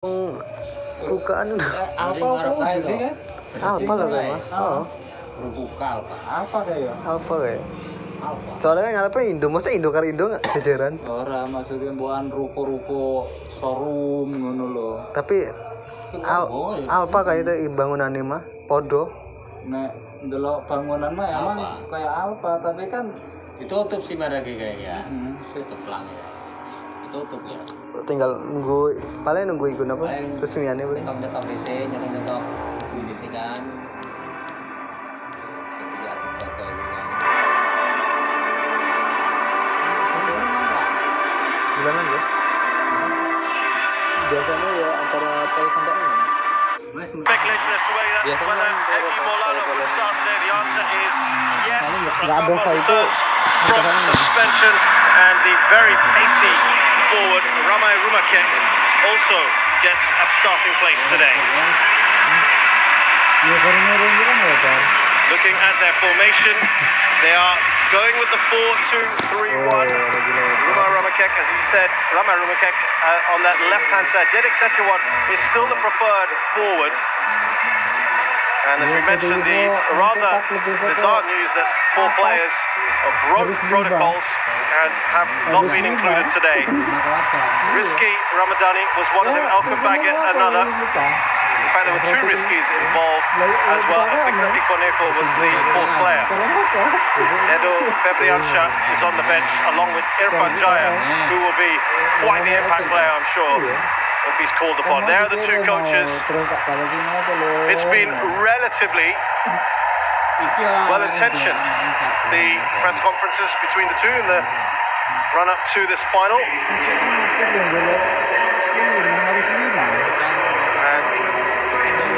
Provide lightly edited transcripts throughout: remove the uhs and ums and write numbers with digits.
Bukaan apa sih kan? apa lah kayak mah? Buka apa kayak? Apa kayak? Apa? Soalnya kan ngapain Indo, maksudnya Indo karo Indo nggak jajaran? Ora maksudnya buan ruko-ruko showroom ngono lho. Tapi apa kayak itu bangunannya mah? Podo. Nek ndelok bangunan mah emang kayak alfa tapi kan ditutup sih lagi kayaknya. Tutup lang ya. Tutup ya. Tinggal nunggu, paling nunggu ikut apa? Resmiannya boleh. Nyetok DC, nyetok DC kan. Gimana ya? Biasanya ya antara tahu sampai enam. Speculation as to whether Eki Molano would start today. The answer is yes. Pratama returns from suspension, and the very pacey forward Ramai Rumakek also gets a starting place today. Looking at their formation, they are going with the 4-2-3-1. Rumakek, as you said, Ramai Rumakek on that left-hand side. Dedik Setiawan is still the preferred forward. And as we mentioned, the rather bizarre news that 4 players broke protocols and have not been included today. Rizky Ramadani was one of them, Elkan Baggett another. In fact, there were 2 Rizkys involved as well, and Victor Ikonefo was the 4th player. Edo Febriansha is on the bench along with Irfan Jaya, who will be quite the impact player, I'm sure, if he's called upon. There are the 2 coaches. It's been relatively well-intentioned, the press conferences between the 2 in the run-up to this final. And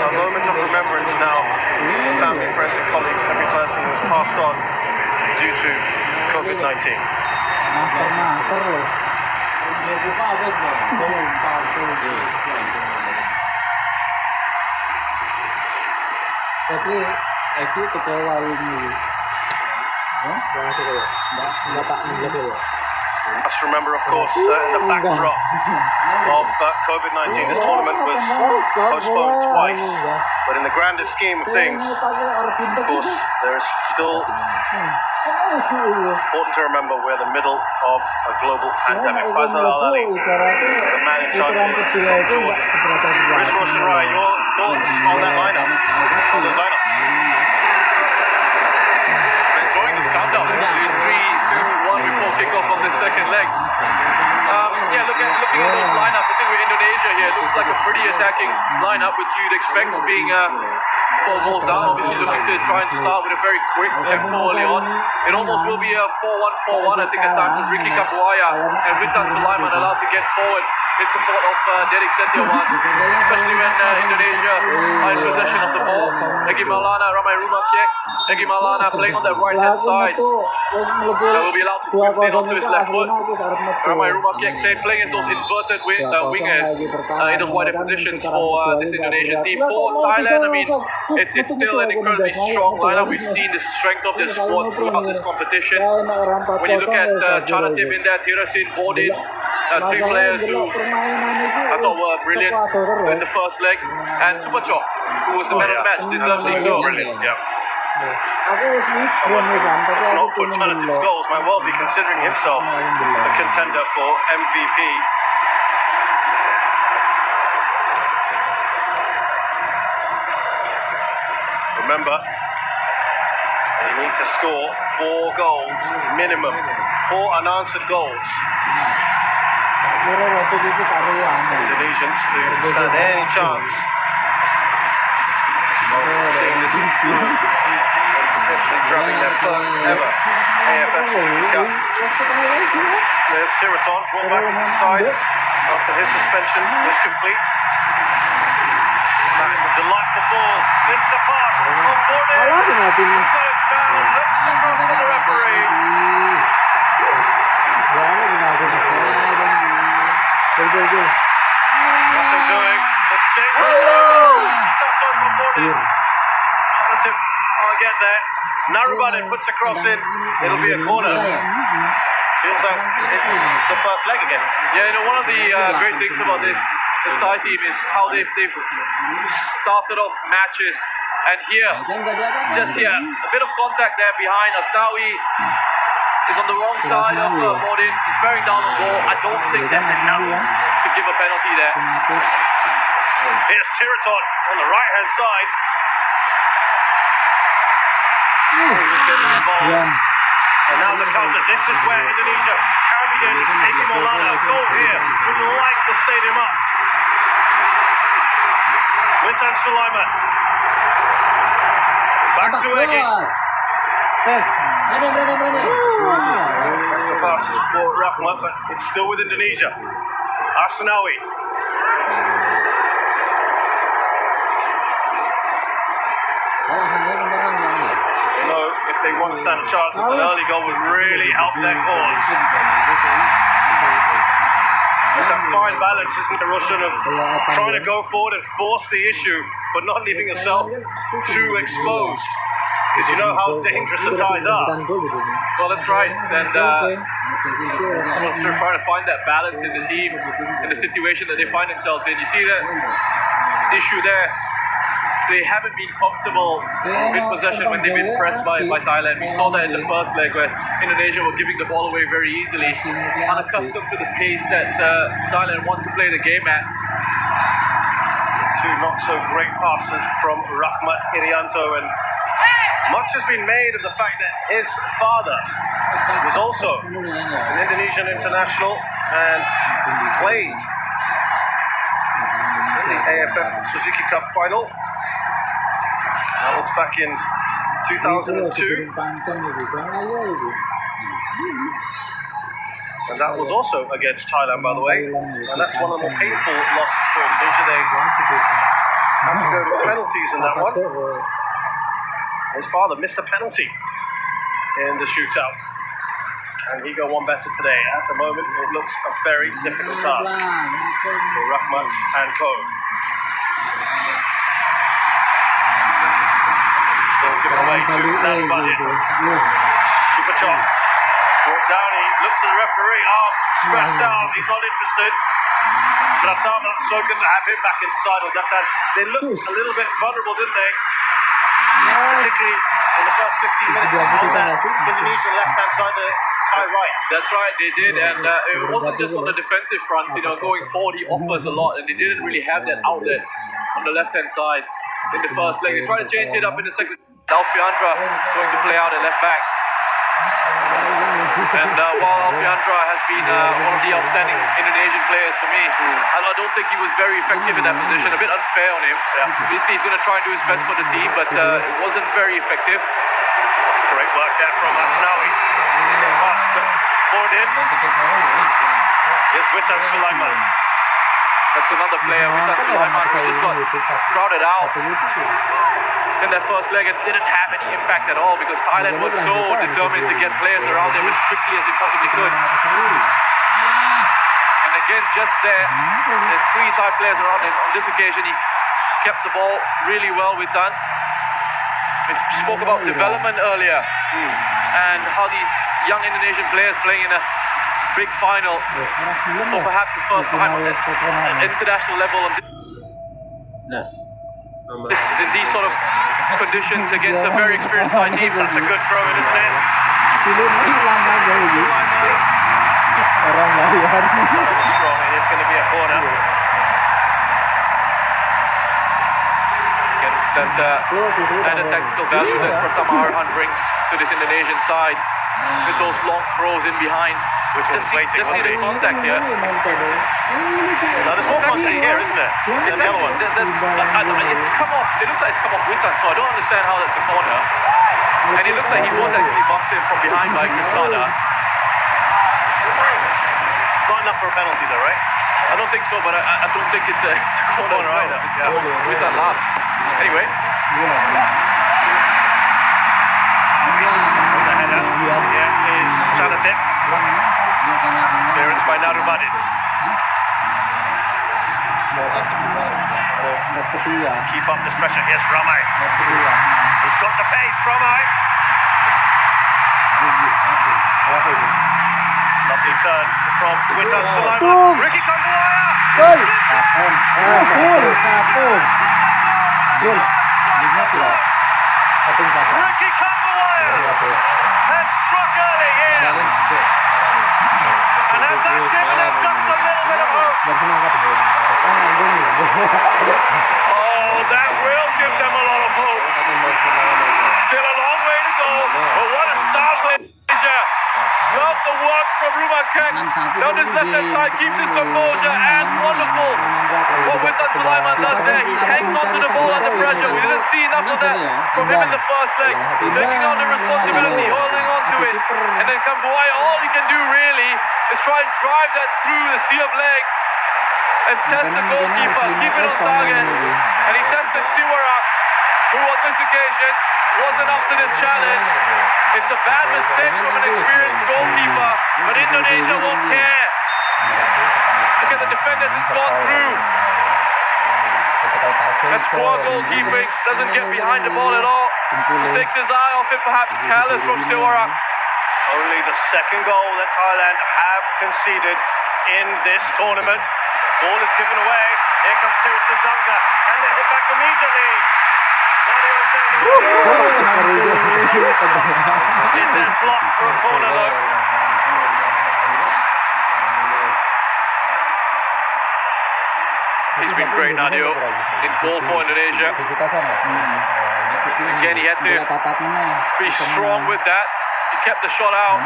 a moment of remembrance now for family, friends and colleagues, every person who has passed on due to COVID-19. Tapi Eki kecewa ini. Let's remember, of course, in the backdrop of COVID-19, this tournament was postponed twice. But in the grandest scheme of things, of course, there is still important to remember we're in the middle of a global pandemic. Faisal Al-Ali, the man in charge of Jordan. Chris Roshan Rai, your thoughts on that lineup, on those lineups? Enjoying this countdown, actually, 3-2-1 before kickoff of the second leg. Looking at those lineups, I think with Indonesia here, it looks like a pretty attacking lineup, which you'd expect being 4 goals down. Obviously looking to try and start with a very quick tempo early on. It almost will be a 4-1-4-1, I think, at times, with Ricky Kapuaya and Witan Sulaiman allowed to get forward in support of Dedik Setiawan, especially when Indonesia are in possession of the ball. Egi Maulana, Ramai Rumakek, Egi Maulana playing on the right-hand side. Will be allowed to drift in onto his left foot. Ramai Rumakek playing as those inverted wingers in those wider positions for this Indonesian team. For Thailand, I mean, it's still an incredibly strong lineup. We've seen the strength of their squad throughout this competition. When you look at Chanatim in there, Tirasin, Bodin, 3 players who I thought were brilliant in the first leg, and Supacho, who was the man of the match, deservedly so. Brilliant, yeah. If not for Chanatim's goals, might well be considering himself a contender for MVP. Remember, you need to score 4 goals minimum, 4 unanswered goals. Indonesians to stand any chance of seeing this through and potentially grabbing their first ever AFF Suzuki Cup. There's Tiraton brought back into the side after his suspension was complete. That is a delightful ball into the park on Border. Goes down, looks across to the referee. Nothing doing. The touch on from Border. Chanatim can't get there. Narubane puts a cross in. It'll be a corner. Feels like it's the first leg again. Yeah, one of the great things about this this Thai team is how they've started off matches. And here, just here, a bit of contact there behind. Asnawi is on the wrong side of Modin. He's bearing down the ball. I don't think that's enough to give a penalty there. Here's Tiraton on the right-hand side. Just getting involved. And now the counter. This is where Indonesia can begin. Eki Maulana, goal here. Would light the stadium up. Witan Sulaiman. Back to Egi. That's the passes for Rahmat, but it's still with Indonesia. Asnawi. If they want to stand a chance, an early goal would really help their cause. There's that fine balance, isn't there, Roshan, of trying to go forward and force the issue, but not leaving yourself too exposed. Because you know how dangerous the ties are. Well, that's right. And someone's trying to find that balance in the team, in the situation that they find themselves in. You see that issue there. They haven't been comfortable with possession when they've been pressed by Thailand. We saw that in the first leg where Indonesia were giving the ball away very easily, unaccustomed to the pace that Thailand want to play the game at. Two not so great passes from Rahmat Irianto, and much has been made of the fact that his father was also an Indonesian international and played in the AFF Suzuki Cup final. That was back in 2002. And that was also against Thailand, by the way. And that's one of the more painful losses for Indonesia. They had to go to penalties in that one. His father missed a penalty in the shootout. And he got one better today. At the moment, it looks a very difficult task for Rahmat and co. Given away to Narumadin. Super chop. Brought down, he looks at the referee, arms scratched out, he's not interested. Pratama Sokan to have him back inside on left hand. They looked a little bit vulnerable, didn't they? Particularly in the first 15 minutes on that Indonesian left hand side, the Thai right. That's right, they did, and it wasn't just on the defensive front. Going forward, he offers a lot, and they didn't really have that outlet on the left hand side in the first leg. They tried to change it up in the second. Alfiandra going to play out at left back. And while Alfiandra has been one of the outstanding Indonesian players for me, I don't think he was very effective in that position. A bit unfair on him. Obviously, he's going to try and do his best for the team, but it wasn't very effective. Great work there from Asnawi. Pass forward in. Here's Witan Sulaiman. That's another player, Witan Sulaiman, who just got crowded out in their first leg and didn't have any impact at all because Thailand was so determined to get players around him as quickly as they possibly could. And again, just there, the three Thai players around him. On this occasion, he kept the ball really well with Dan. We spoke about development earlier and how these young Indonesian players playing in a big final, or perhaps the first time on an international level. In these sort of conditions against a very experienced Thai team. That's a good throw in, isn't it? Strong, and it's going to be a corner. Again, that added tactical value that Pratama Arhan brings to this Indonesian side with those long throws in behind. Just see the contact here. Now there's more contact here, isn't it? It's the other one. It's come off. It looks like it's come off Witan, so I don't understand how that's a corner. And it looks like he was actually bumped in from behind by Kinsada. Not enough for a penalty though, right? I don't think so, but I don't think it's a corner either. It's come off Witan last. Anyway. The header. Here is Chanatit. Clearance by Narumadin. Keep up this pressure. Here's Ramai. Who's got the pace? Ramai. Lovely turn from Witan Sulaiman. Ricky Kambuaya. Gol. Ricky Kambuaya has struck early here. And has that given them just a little bit of hope? Oh, that will give them a lot of hope. Still a long way to go, but what a start for Indonesia. Love the work from Rumakek. Down his left-hand side, keeps his composure, and wonderful what Witan Sulaiman does there. He hangs onto the ball under pressure. We didn't see enough of that from him in the first leg. Taking on the responsibility, holding on to it. And then Kambuaya, all he can do really is try and drive that through the sea of legs and test the goalkeeper, keep it on target. And he tested Siwara, who on this occasion wasn't up to this challenge. It's a bad mistake from an experienced goalkeeper, but Indonesia won't care. Look at the defenders, it's gone through. That's poor goalkeeping, doesn't get behind the ball at all. Just takes his eye off it, perhaps careless from Siwara. Only the second goal that Thailand have conceded in this tournament. Ball is given away. Here comes Tirasin Dunga. Can they hit back immediately? Is that blocked for a corner though? He's been great, Nadio, in goal for Indonesia. Again, he had to be strong with that. He kept the shot out.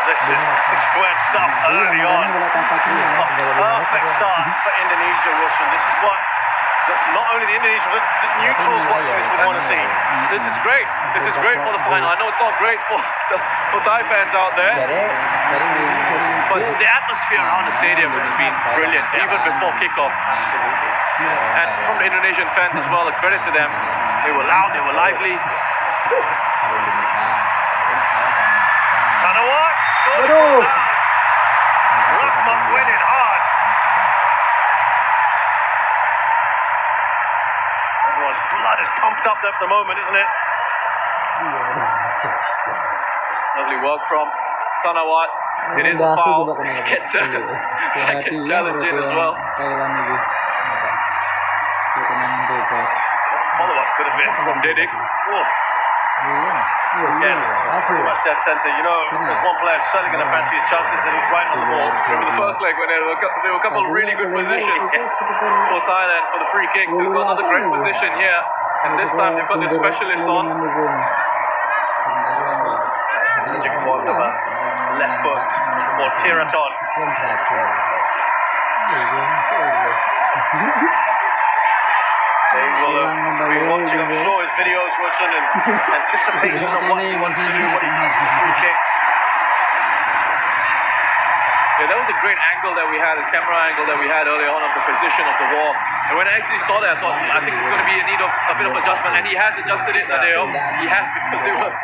This is squared stuff early on. A perfect start for Indonesia, Wilson. This is what not only the Indonesian, but the neutrals watching this would want to see. This is great. This is great for the final. I know it's not great for Thai fans out there, but the atmosphere around the stadium has been brilliant, even before kickoff. Absolutely. And from the Indonesian fans as well, a credit to them. They were loud, they were lively. Tanawat, Rahmat went in hard. Everyone's blood is pumped up at the moment, isn't it? Lovely work from Tanawat. It is a foul. Gets a second challenge in as well. Follow-up could have been From Didik. Again, pretty much dead centre. You know, there's one player certainly going to fancy his chances, and he's right on the ball. Remember the first leg when there were a couple of really good positions for Thailand for the free kicks. They've got another great position here, and this time they've got their specialist on. Magic one of a left foot for Tiraton. They will have been watching, I'm sure, his videos, Wilson, in anticipation of what he wants to do, what he does with free kicks. Yeah, that was a great angle that we had, a camera angle that we had early on of the position of the wall. And when I actually saw that, I thought, I think there's going to be a need of a bit of adjustment. And he has adjusted it, Nadeo. He has, because they were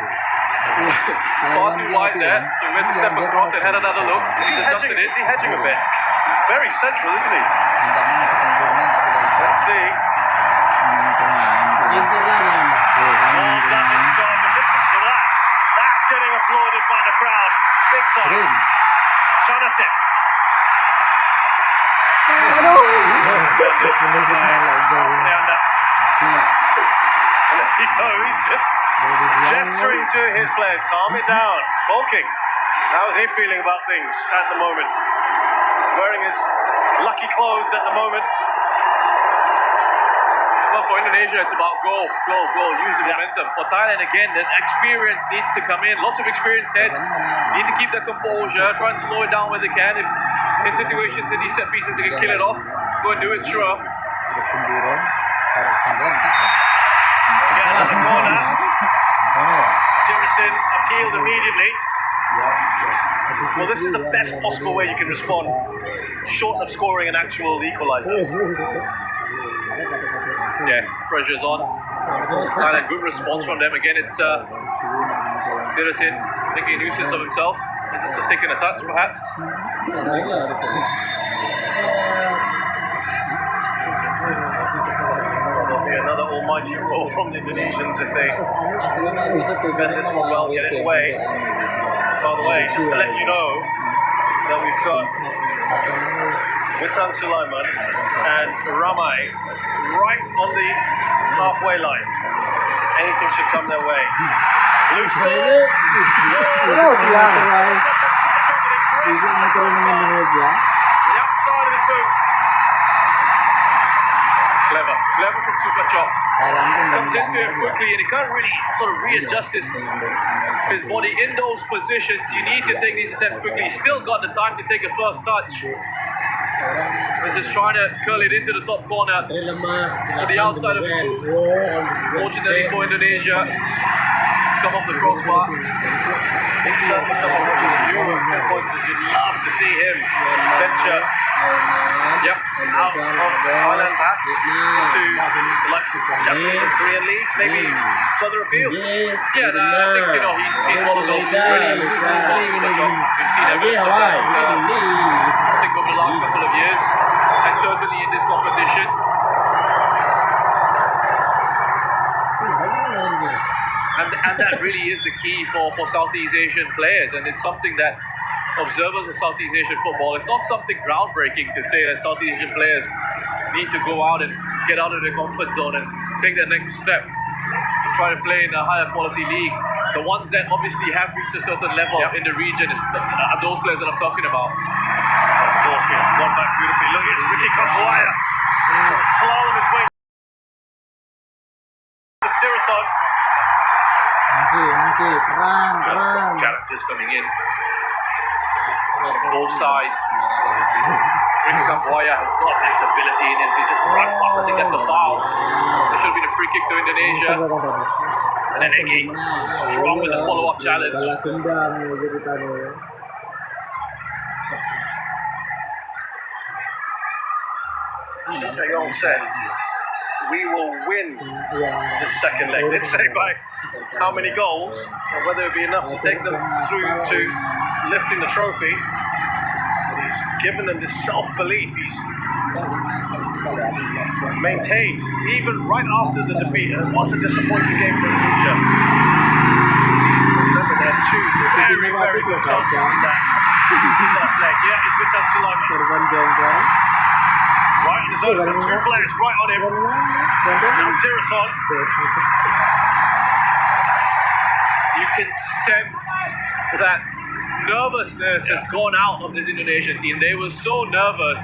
far too wide there. So we went to step across and had another look. He's adjusted it. Is he hedging a bit? He's very central, isn't he? Let's see. Ball does its job, and listen to that. That's getting applauded by the crowd. Big time. Shanatic. He's just gesturing to his players. Calm it down. Talking. How's he feeling about things at the moment? He's wearing his lucky clothes at the moment. Well, for Indonesia, it's about goal, use the momentum. For Thailand, again, that experience needs to come in. Lots of experienced heads need to keep their composure, try and slow it down when they can. If in situations, in these set pieces, they can kill it off, go and do it, sure. Get another corner. Tirasin appealed immediately. Well, this is the best possible way you can respond, short of scoring an actual equaliser. Yeah, pressure's on. Thailand, good response from them. Again, it's Tirasin making a nuisance of himself. He just has taken a touch, perhaps. There'll be another almighty roll from the Indonesians if they defend this one well, get it away. By the way, just to let you know that we've got Witan Sulaiman and Ramai right on the halfway line. Anything should come their way. Loose ball. The outside of his boot. Clever from Super Chop. Comes into it quickly and he can't really sort of readjust his body in those positions. You need to take these attempts quickly. He's still got the time to take a first touch. This is trying to curl it into the top corner to the outside of his boot. Fortunately for Indonesia, it's come off the crossbar. He's certainly someone watching the Euro pinpointers. You'd love to see him venture out of Thailand perhaps into the likes of Japanese and Korean leagues, maybe further afield. Yeah, I think he's one of those really We've seen evidence of that. I think over the last couple of years, and certainly in this competition. And that really is the key for Southeast Asian players, and it's something that observers of Southeast Asian football, it's not something groundbreaking to say that Southeast Asian players need to go out and get out of their comfort zone and take the next step and try to play in a higher quality league. The ones that obviously have reached a certain level in the region are those players that I'm talking about. Of course, one back beautifully. Look, it's Ricky Kambuaya trying to slalom his way. Tiraton. Strong challenges coming in on both sides. Ricky Kambuaya has got this ability in him to just run past. I think that's a foul. It should have been a free kick to Indonesia. And then Egi, strong with the follow-up challenge. Shin Tae-yong said, we will win the second leg. Didn't say by how many goals, or whether it would be enough to take them through to lifting the trophy. But he's given them this self-belief. He's maintained, even right after the defeat. It was a disappointing game for Indonesia. Remember, they had two very, very good chances in that first leg. Yeah, it's Witan Sulaiman. Right on his own, two players right on him. Now Tiraton. You can sense that nervousness has gone out of this Indonesian team. They were so nervous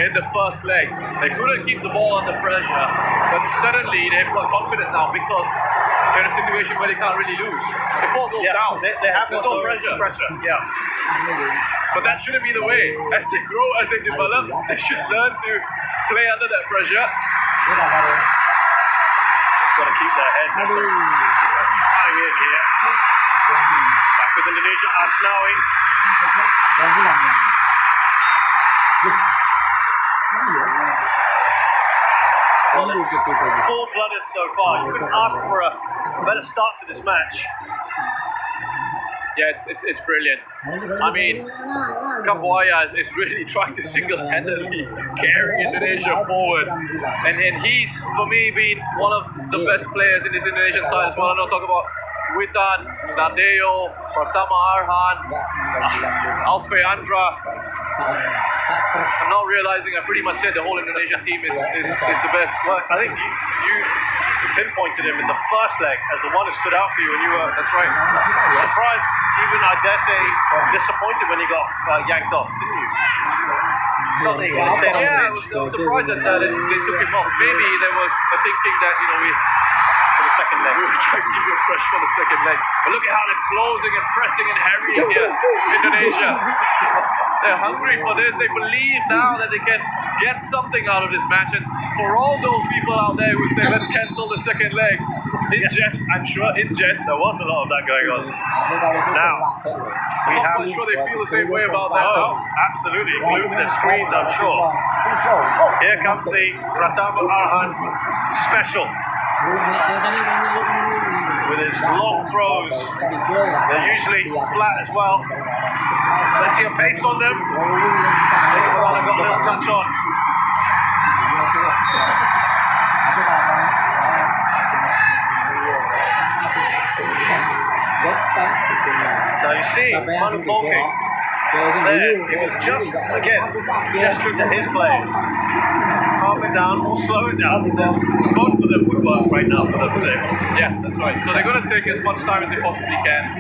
in the first leg. They couldn't keep the ball under pressure. But suddenly they've got confidence now because they're in a situation where they can't really lose. If all goes down, they have there's no pressure. Yeah. But that shouldn't be the way. As they grow, as they develop, they should learn to play under that pressure. Just got to keep their heads up. Flying in here. Back with Indonesia, Asnawi. Well, it's full-blooded so far. You couldn't ask for a better start to this match. Yeah, it's brilliant. I mean, Kambuaya is really trying to single-handedly carry Indonesia forward. And he's, for me, been one of the best players in this Indonesian side as well. I don't talk about Witan, Nadeo, Pratama Arhan, Alfe Andra. I'm not realizing I pretty much said the whole Indonesian team is the best. Well, I think you pinpointed him in the first leg as the one who stood out for you, and you were surprised, even I dare say disappointed when he got yanked off, didn't you? Felt that he could have stayed on the I pitch. was surprised at that. They took him off. Maybe there was a thinking that For the second leg. we were trying to keep him fresh for the second leg. But look at how they're closing and pressing and harrying here, Indonesia. They're hungry for this. They believe now that they can get something out of this match. And for all those people out there who say, let's cancel the second leg, in jest, I'm sure, in jest. There was a lot of that going on. Now, I'm sure they feel the same way about that. Oh, absolutely. Glued to their screens, I'm sure. Here comes the Pratama Arhan special. With his long throws. They're usually flat as well. Plenty of pace on them. Maybe Morana got a little touch on. Now you see, Manu Polking There, it was just, again, gesturing to his players. Calm it down or slow it down. Both of them would work right now for them today. Yeah, that's right. So they're going to take as much time as they possibly can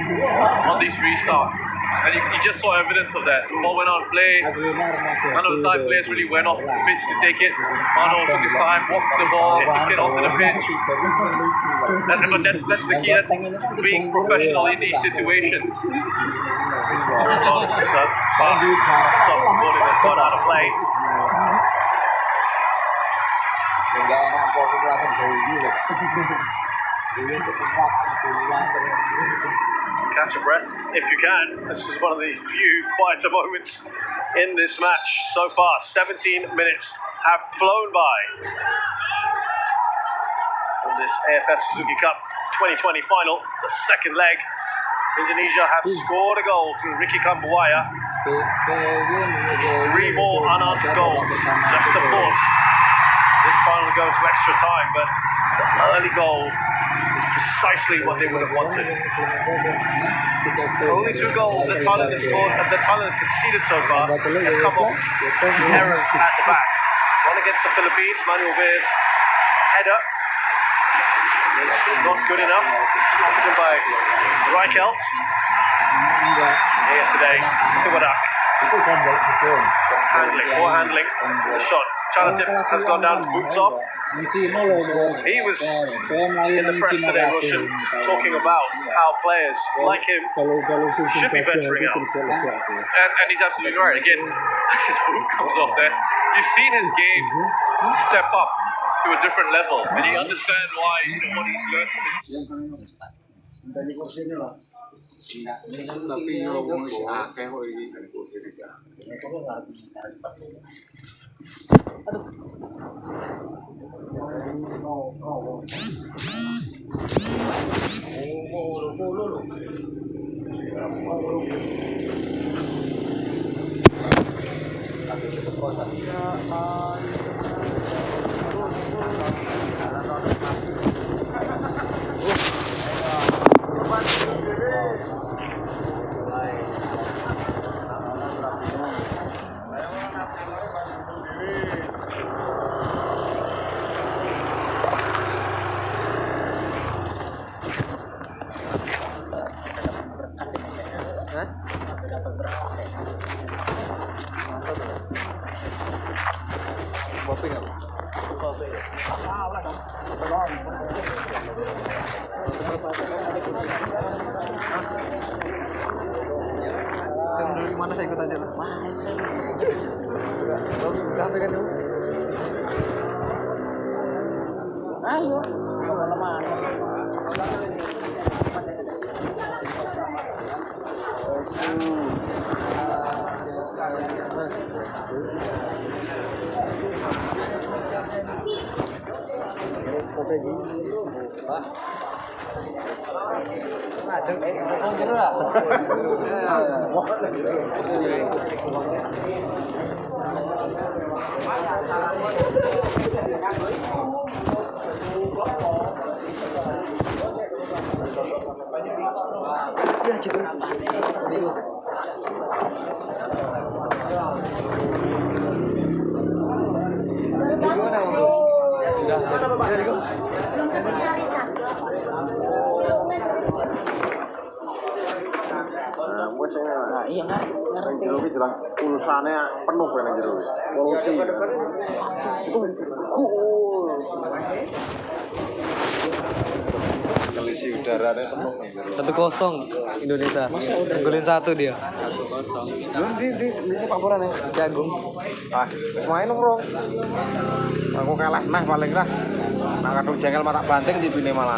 on these restarts. And you just saw evidence of that. Ball went on play. None of the Thai players really went off the pitch to take it. Mano took his time, walked the ball, kicked it onto the pitch. But that's the key. That's being professional in these situations. Pass top to Gordon has gone out of play. Catch a breath if you can. This is one of the few quieter moments in this match so far. 17 minutes have flown by in this AFF Suzuki Cup 2020 final, the second leg. Indonesia have scored a goal through Ricky Kambuaya. 3 more unanswered goals just to force this final to go into extra time, but the early goal is precisely what they would have wanted. Only 2 goals that Thailand have scored, that Thailand have conceded so far, have come off errors at the back. One against the Philippines, Manuel Beer's header is not good enough. Slotted in by Reichelt. Here today, Siwadak. So poor handling. The shot. Chalatip has gone down, his boots off. He was in the press today, Roshan, talking about how players like him should be venturing out. And he's absolutely right. Again, as his boot comes off there, you've seen his game step up to a different level, and you understand why, what he's learned from his. Gimana saya ikut aja lah. Udah pegang dulu. Ayo. Iya kan? Jero ki jelas pulsane penuh kan jero. Polusi. Kondisi udaranya penuh. 1-0 Indonesia. Unggulin 1 dia. 1-0. Di sepak bola nih. Jagung. Ah, wis main dong. Aku kalah nah paling lah. Nak kadung jengkel mata banting dibine malah.